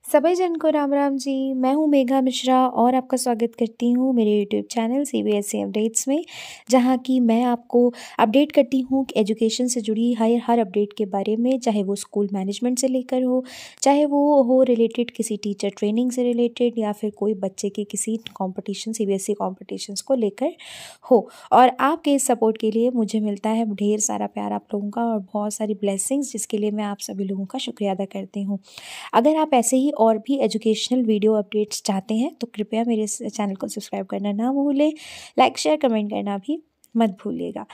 सभी जन को राम राम जी। मैं हूँ मेघा मिश्रा और आपका स्वागत करती हूँ मेरे यूट्यूब चैनल CBSE अपडेट्स में, जहाँ की मैं आपको अपडेट करती हूँ कि एजुकेशन से जुड़ी हर अपडेट के बारे में, चाहे वो स्कूल मैनेजमेंट से लेकर हो, चाहे वो हो रिलेटेड किसी टीचर ट्रेनिंग से रिलेटेड, या फिर कोई बच्चे के किसी कॉम्पिटिशन CBSE कॉम्पिटिशन्स को लेकर हो। और आपके इस सपोर्ट के लिए मुझे मिलता है ढेर सारा प्यार आप लोगों का और बहुत सारी ब्लेसिंग्स, जिसके लिए मैं आप सभी लोगों का शुक्रिया अदा करती हूँ। अगर आप ऐसे ही और भी एजुकेशनल वीडियो अपडेट्स चाहते हैं तो कृपया मेरे इस चैनल को सब्सक्राइब करना ना भूलें, लाइक शेयर कमेंट करना भी मत भूलिएगा।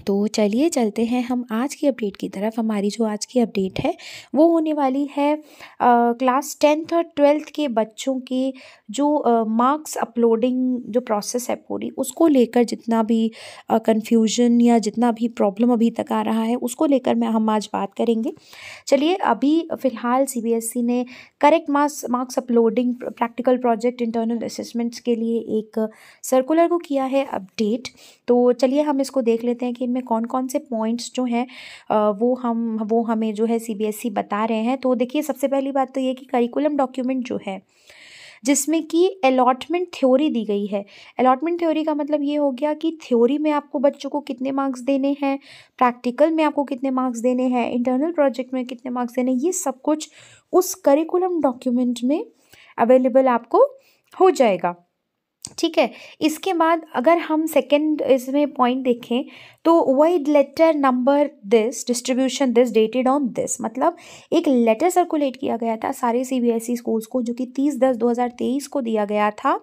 तो चलिए चलते हैं हम आज की अपडेट की तरफ। हमारी जो आज की अपडेट है वो होने वाली है क्लास 10th और 12th के बच्चों के जो मार्क्स अपलोडिंग जो प्रोसेस है पूरी, उसको लेकर जितना भी कन्फ्यूजन या जितना भी प्रॉब्लम अभी तक आ रहा है उसको लेकर हम आज बात करेंगे। चलिए, अभी फ़िलहाल CBSE ने correct marks uploading practical project internal assessments के लिए एक सर्कुलर को किया है अपडेट। तो चलिए हम इसको देख लेते हैं कि इनमें कौन कौन से पॉइंट्स जो हैं वो हमें जो है CBSE बता रहे हैं। तो देखिए, सबसे पहली बात तो ये कि करिकुलम डॉक्यूमेंट जो है जिसमें कि अलॉटमेंट थ्योरी दी गई है। अलॉटमेंट थ्योरी का मतलब ये हो गया कि थ्योरी में आपको बच्चों को कितने मार्क्स देने हैं, प्रैक्टिकल में आपको कितने मार्क्स देने हैं, इंटरनल प्रोजेक्ट में कितने मार्क्स देने हैं, ये सब कुछ उस करिकुलम डॉक्यूमेंट में अवेलेबल आपको हो जाएगा। ठीक है। इसके बाद अगर हम सेकंड इसमें पॉइंट देखें तो vide letter number this distribution this dated on this, मतलब एक लेटर सर्कुलेट किया गया था सारे CBSE स्कूल्स को, जो कि 30/10/2023 को दिया गया था,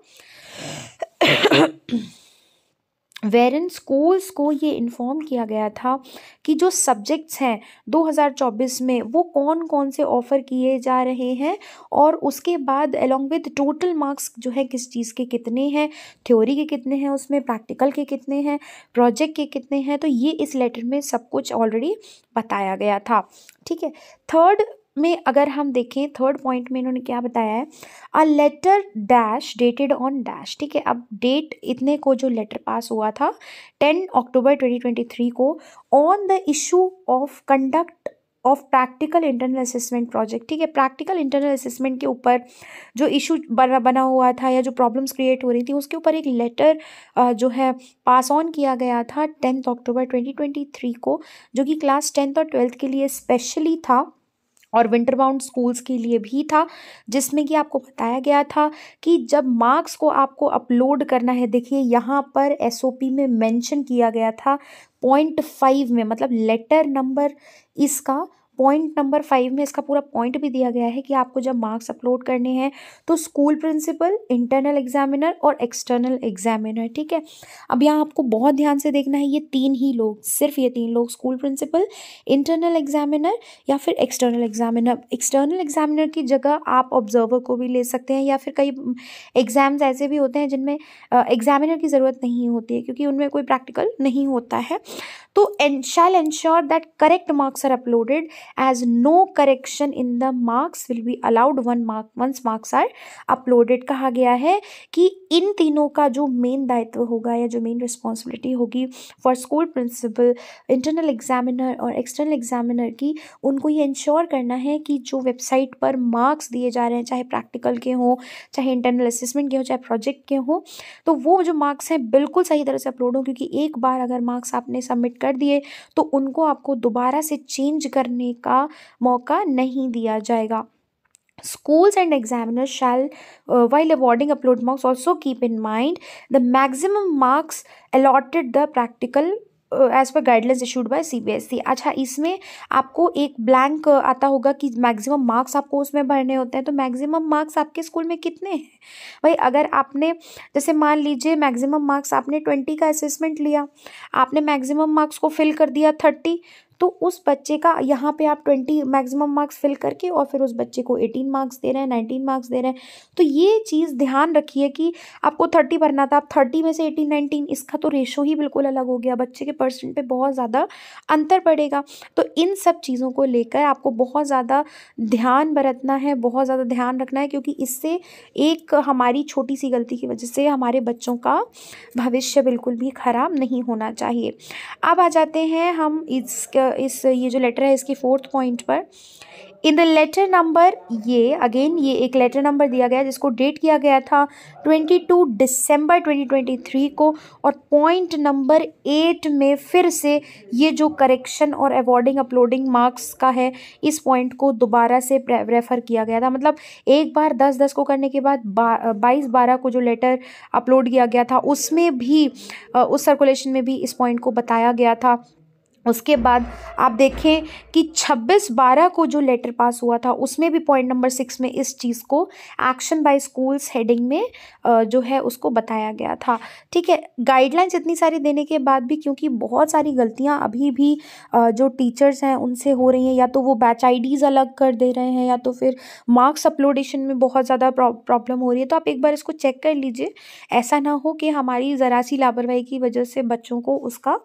वेरिन स्कूल्स को ये इन्फॉर्म किया गया था कि जो सब्जेक्ट्स हैं 2024 में वो कौन कौन से ऑफ़र किए जा रहे हैं, और उसके बाद अलॉन्ग विद टोटल मार्क्स जो है किस चीज़ के कितने हैं, थ्योरी के कितने हैं, उसमें प्रैक्टिकल के कितने हैं, प्रोजेक्ट के कितने हैं। तो ये इस लेटर में सब कुछ ऑलरेडी बताया गया था। ठीक है। थर्ड में अगर हम देखें, थर्ड पॉइंट में इन्होंने क्या बताया है, a letter dash dated on dash. ठीक है। अब डेट इतने को जो लेटर पास हुआ था 10 अक्टूबर 2023 को, on the issue of conduct of practical internal assessment project. ठीक है। प्रैक्टिकल इंटरनल असेसमेंट के ऊपर जो इशू बना हुआ था या जो प्रॉब्लम्स क्रिएट हो रही थी, उसके ऊपर एक लेटर जो है पास ऑन किया गया था 10 अक्टूबर 2023 को, जो कि क्लास 10th और 12th के लिए स्पेशली था और विंटर बाउंड स्कूल्स के लिए भी था, जिसमें कि आपको बताया गया था कि जब मार्क्स को आपको अपलोड करना है, देखिए यहाँ पर SOP में मेंशन किया गया था पॉइंट 5 में, मतलब लेटर नंबर इसका पॉइंट नंबर 5 में इसका पूरा पॉइंट भी दिया गया है कि आपको जब मार्क्स अपलोड करने हैं तो स्कूल प्रिंसिपल, इंटरनल एग्जामिनर और एक्सटर्नल एग्जामिनर। ठीक है। अब यहाँ आपको बहुत ध्यान से देखना है, ये तीन ही लोग, सिर्फ ये तीन लोग, स्कूल प्रिंसिपल, इंटरनल एग्जामिनर या फिर एक्सटर्नल एग्जामिनर। एक्सटर्नल एग्जामिनर की जगह आप ऑब्जर्वर को भी ले सकते हैं, या फिर कई एग्जाम्स ऐसे भी होते हैं जिनमें एग्जामिनर की ज़रूरत नहीं होती है क्योंकि उनमें कोई प्रैक्टिकल नहीं होता है। तो shall ensure that correct marks are uploaded as no correction in the marks will be allowed once marks are uploaded। कहा गया है कि इन तीनों का जो मेन दायित्व होगा या जो मेन रिस्पॉन्सिबिलिटी होगी for school principal, internal examiner और एक्सटर्नल एग्जामिनर की, उनको ये इंश्योर करना है कि जो वेबसाइट पर मार्क्स दिए जा रहे हैं, चाहे प्रैक्टिकल के हों, चाहे इंटरनल असेसमेंट के हों, चाहे प्रोजेक्ट के हों, तो वो जो मार्क्स हैं बिल्कुल सही तरह से अपलोड हों, क्योंकि एक बार अगर मार्क्स आपने सबमिट कर दिए तो उनको आपको दोबारा से चेंज करने का मौका नहीं दिया जाएगा। Schools and examiners shall, while awarding upload marks, also keep in mind the maximum marks allotted the practical as per guidelines issued by CBSE। अच्छा, इसमें आपको एक ब्लैंक आता होगा कि मैक्सिमम मार्क्स आपको उसमें भरने होते हैं। तो मैक्सिमम मार्क्स आपके स्कूल में कितने हैं भाई? अगर आपने, जैसे मान लीजिए मैक्सिमम मार्क्स आपने 20 का असेसमेंट लिया, आपने मैक्सिमम मार्क्स को फिल कर दिया 30, तो उस बच्चे का यहाँ पे आप 20 मैक्सिमम मार्क्स फिल करके और फिर उस बच्चे को 18 मार्क्स दे रहे हैं, 19 मार्क्स दे रहे हैं। तो ये चीज़ ध्यान रखिए कि आपको 30 भरना था, आप 30 में से 18 19, इसका तो रेशो ही बिल्कुल अलग हो गया, बच्चे के परसेंट पे बहुत ज़्यादा अंतर पड़ेगा। तो इन सब चीज़ों को लेकर आपको बहुत ज़्यादा ध्यान बरतना है, बहुत ज़्यादा ध्यान रखना है, क्योंकि इससे एक हमारी छोटी सी गलती की वजह से हमारे बच्चों का भविष्य बिल्कुल भी ख़राब नहीं होना चाहिए। अब आ जाते हैं हम इस ये जो लेटर है इसके 4th पॉइंट पर। इन द लेटर नंबर, ये अगेन ये एक लेटर नंबर दिया गया जिसको डेट किया गया था 22 दिसंबर 2023 को, और पॉइंट नंबर 8 में फिर से ये जो करेक्शन और अवॉर्डिंग अपलोडिंग मार्क्स का है, इस पॉइंट को दोबारा से रेफ़र किया गया था। मतलब एक बार 10-10 को करने के बाद 22-12 को जो लेटर अपलोड किया गया था उसमें भी उस सर्कुलेशन में भी इस पॉइंट को बताया गया था। उसके बाद आप देखें कि 26-12 को जो लेटर पास हुआ था उसमें भी पॉइंट नंबर 6 में इस चीज़ को एक्शन बाय स्कूल्स हेडिंग में जो है उसको बताया गया था। ठीक है, गाइडलाइंस इतनी सारी देने के बाद भी क्योंकि बहुत सारी गलतियां अभी भी जो टीचर्स हैं उनसे हो रही हैं, या तो वो बैच आईडीज़ अलग कर दे रहे हैं, या तो फिर मार्क्स अपलोडेशन में बहुत ज़्यादा प्रॉब्लम हो रही है। तो आप एक बार इसको चेक कर लीजिए, ऐसा ना हो कि हमारी ज़रा सी लापरवाही की वजह से बच्चों को उसका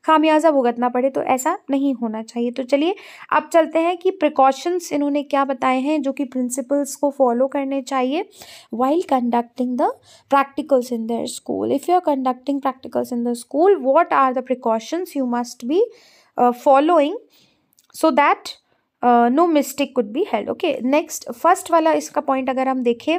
खामियाजा भुगतना पड़े, तो ऐसा नहीं होना चाहिए। तो चलिए अब चलते हैं कि प्रिकॉशंस इन्होंने क्या बताए हैं जो कि प्रिंसिपल्स को फॉलो करने चाहिए while conducting the practicals in their school. If you are conducting practicals in the school, what are the precautions you must be following so that no mistake could be held. Okay, next first वाला इसका point अगर हम देखें,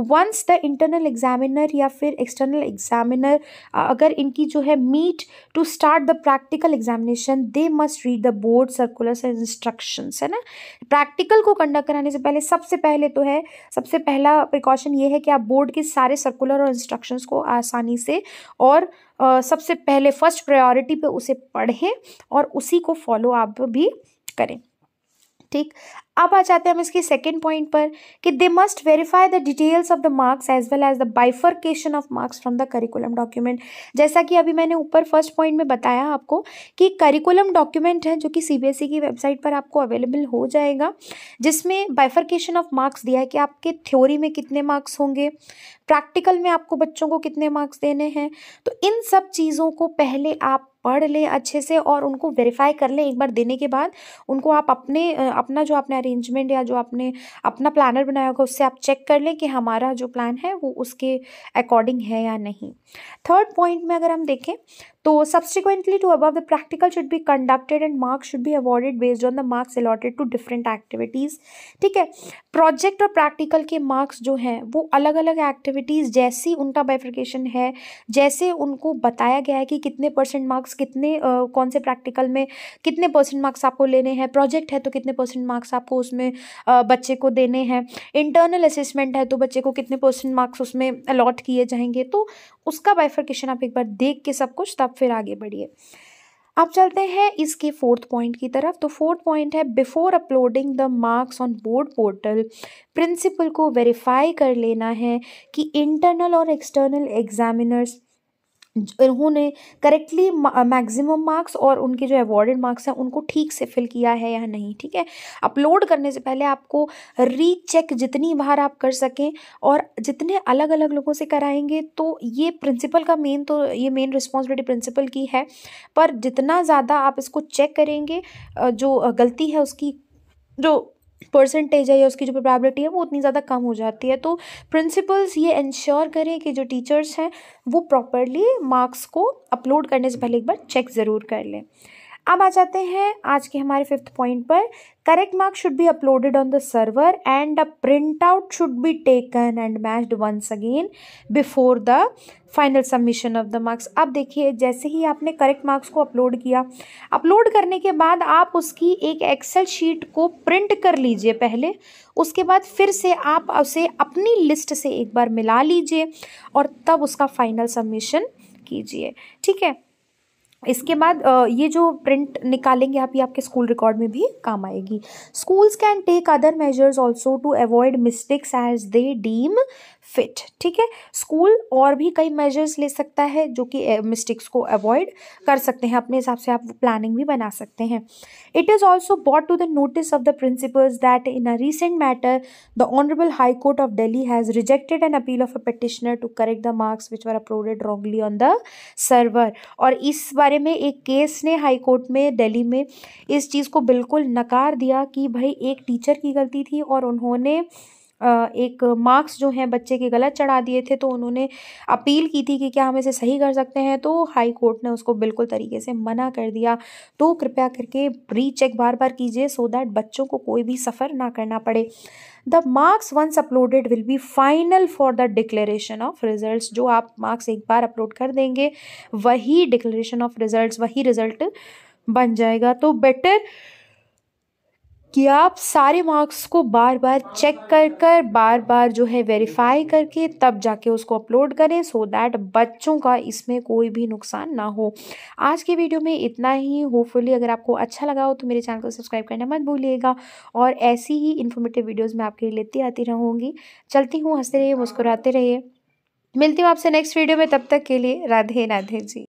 once the internal examiner या फिर external examiner अगर इनकी जो है meet to start the practical examination, they must read the board circulars and instructions, है ना। प्रैक्टिकल को कंडक्ट कराने से पहले सबसे पहला प्रिकॉशन ये है कि आप बोर्ड के सारे सर्कुलर और इंस्ट्रक्शंस को आसानी से और सबसे पहले फर्स्ट प्रायोरिटी पे उसे पढ़ें और उसी को फॉलो आप भी करें। ठीक, अब आ जाते हैं हम इसके सेकेंड पॉइंट पर कि they must verify the details of the marks as well as the bifurcation of marks from the curriculum document. जैसा कि अभी मैंने ऊपर फर्स्ट पॉइंट में बताया आपको कि करिकुलम डॉक्यूमेंट है जो कि सीबीएसई की वेबसाइट पर आपको अवेलेबल हो जाएगा, जिसमें बाइफर्केशन ऑफ मार्क्स दिया है कि आपके थ्योरी में कितने मार्क्स होंगे, प्रैक्टिकल में आपको बच्चों को कितने मार्क्स देने हैं। तो इन सब चीज़ों को पहले आप पढ़ लें अच्छे से और उनको वेरीफाई कर लें। एक बार देने के बाद उनको आप अपना जो आपने अरेंजमेंट या जो आपने अपना प्लानर बनाया होगा उससे आप चेक कर लें कि हमारा जो प्लान है वो उसके अकॉर्डिंग है या नहीं। थर्ड पॉइंट में अगर हम देखें तो subsequently to above the practical should be conducted and marks should be awarded based on the marks allotted to different activities. ठीक है, प्रोजेक्ट और प्रैक्टिकल के मार्क्स जो हैं वो अलग अलग एक्टिविटीज़ जैसी उनका बाइफर्केशन है, जैसे उनको बताया गया है कि कितने परसेंट मार्क्स कितने कौन से प्रैक्टिकल में कितने परसेंट मार्क्स आपको लेने हैं, प्रोजेक्ट है तो कितने परसेंट मार्क्स आपको उसमें बच्चे को देने हैं, इंटरनल असेसमेंट है तो बच्चे को कितने परसेंट मार्क्स उसमें अलॉट किए जाएंगे। तो उसका बाइफर्केशन आप एक बार देख के सब कुछ तब फिर आगे बढ़िए। अब चलते हैं इसके फोर्थ पॉइंट की तरफ। तो फोर्थ पॉइंट है before uploading the marks on board portal, principal को वेरीफाई कर लेना है कि इंटरनल और एक्सटर्नल एग्जामिनर्स उन्होंने करेक्टली मैक्सिमम मार्क्स और उनके जो अवॉर्डेड मार्क्स हैं उनको ठीक से फिल किया है या नहीं। ठीक है, अपलोड करने से पहले आपको रीचेक जितनी बार आप कर सकें और जितने अलग अलग लोगों से कराएंगे तो ये प्रिंसिपल का मेन रिस्पॉन्सिबिलिटी प्रिंसिपल की है, पर जितना ज़्यादा आप इसको चेक करेंगे जो गलती है उसकी जो परसेंटेज है या उसकी जो प्रोबेबिलिटी है वो उतनी ज़्यादा कम हो जाती है। तो प्रिंसिपल्स ये इंश्योर करें कि जो टीचर्स हैं वो प्रॉपरली मार्क्स को अपलोड करने से पहले एक बार चेक ज़रूर कर लें। अब आ जाते हैं आज के हमारे फिफ्थ पॉइंट पर। Correct marks should be uploaded on the server and a print out should be taken and matched once again before the final submission of the marks. अब देखिए, जैसे ही आपने करेक्ट मार्क्स को अपलोड किया, upload करने के बाद आप उसकी एक एक्सेल शीट को प्रिंट कर लीजिए पहले, उसके बाद फिर से आप उसे अपनी लिस्ट से एक बार मिला लीजिए और तब उसका फाइनल सबमिशन कीजिए। ठीक है, इसके बाद ये जो प्रिंट निकालेंगे आप, ये आपके स्कूल रिकॉर्ड में भी काम आएगी। Schools can take other measures also to avoid mistakes as they deem fit. ठीक है, स्कूल और भी कई मेजर्स ले सकता है जो कि मिस्टेक्स को अवॉइड कर सकते हैं, अपने हिसाब से आप प्लानिंग भी बना सकते हैं। It is also brought to the notice of the principals that in a recent matter the Honorable High Court of Delhi has rejected an appeal of a petitioner to correct the marks which were uploaded wrongly on the server। और इस बारे में एक case ने high court में दिल्ली में इस चीज़ को बिल्कुल नकार दिया कि भाई एक टीचर की गलती थी और उन्होंने एक मार्क्स जो हैं बच्चे के गलत चढ़ा दिए थे, तो उन्होंने अपील की थी कि क्या हम इसे सही कर सकते हैं, तो हाई कोर्ट ने उसको बिल्कुल तरीके से मना कर दिया। तो कृपया करके रीचेक बार बार कीजिए सो दैट बच्चों को कोई भी सफ़र ना करना पड़े। The marks once uploaded will be final for the declaration of results. जो आप मार्क्स एक बार अपलोड कर देंगे वही डिक्लेरेशन ऑफ रिजल्ट्स, वही रिजल्ट बन जाएगा। तो बेटर कि आप सारे मार्क्स को बार बार चेक कर बार बार जो है वेरीफाई करके तब जाके उसको अपलोड करें सो दैट बच्चों का इसमें कोई भी नुकसान ना हो। आज के वीडियो में इतना ही। होपफुली अगर आपको अच्छा लगा हो तो मेरे चैनल को सब्सक्राइब करना मत भूलिएगा, और ऐसी ही इन्फॉर्मेटिव वीडियोज़ मैं आपके लिए लेती आती रहूँगी। चलती हूँ, हंसते रहिए, मुस्कुराते रहिए। मिलती हूँ आपसे नेक्स्ट वीडियो में, तब तक के लिए राधे राधे जी।